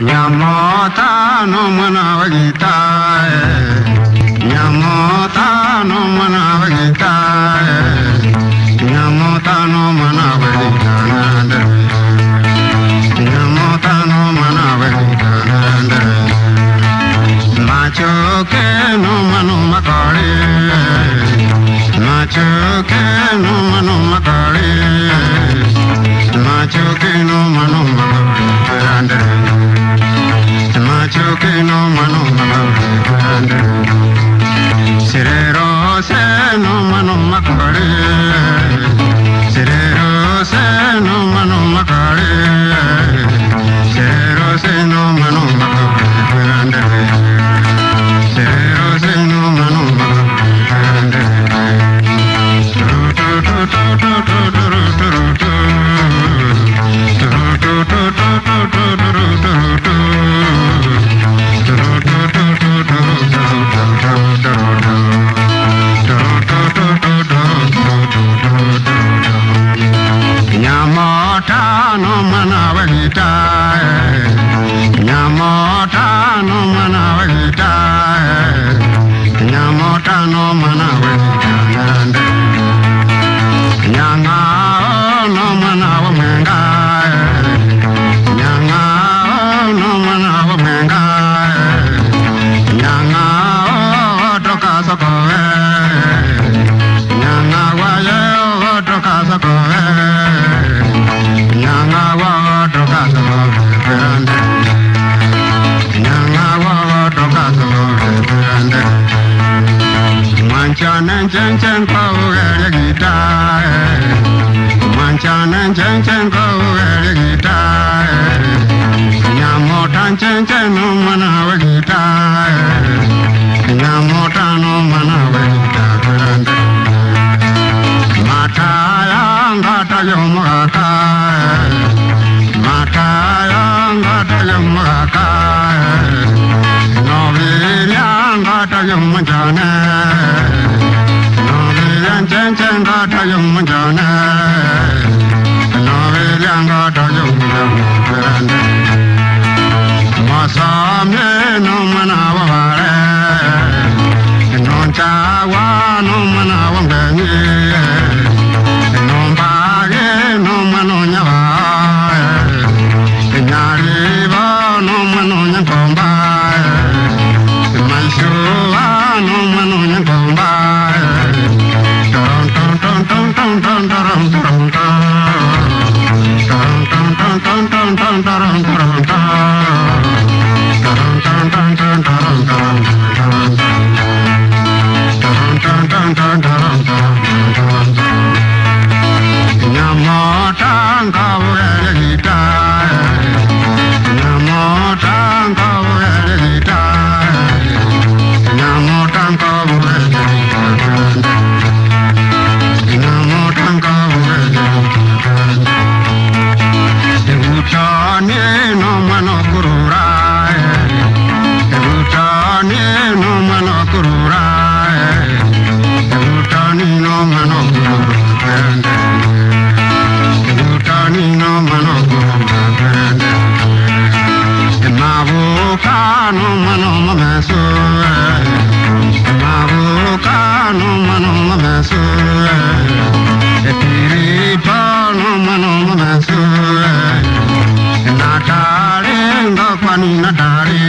Nyamota no manavagita, Nyamota no manavagita, Nyamota no manavagita, Nyamota no manavagita, Machoke no manu makari, Machoke no manu makari, Machoke no manu makari. Machoke no manu makari, Sirero se no manu makari, Sirero se no manu makari, Sirero se no manu makari, Sirero se no manu makari. Nyamota no manavagita, Nyamota no manavagita, Nyamota no manavagita, Nyanga no manavamenga, Nyanga no manavamenga, Nyanga toka sokoe, Nyanga waye toka sokoe. Nyanga wa toka sokoe, Nyanga wa toka sokoe. Manchanen chen chen kauge gita, Manchanen chen chen kauge gita, Nyamotan chen chen no manavagita, Nyamota no manavagita. Mataya ngata yomaka, Mataya ngata yomaka, Novilia ngata yomajane, Novilia chen chen ngata yomajane, Novilia ngata yomajane. Masame no manavare, Nonchawa no manavangani, Nombage no manonyava, Nyariva no manonyangomba, Maishuva no manonyangomba, Ton ton ton ton ton ton ton ton ton, Ton ton ton ton ton ton ton ton ton, Ton ton ton ton ton ton ton. Nyamota kauge gita, Nyamota kauge gita, Nyamota kauge gita, Nyamota kauge gita. Utani no manokurura, Utani no manokurura, Utani no manokurura, Utani no manokurura. Mavuka no manomamesu, Mavuka no manomamesu, Piripa no manomamesu, Natare ngapani natare.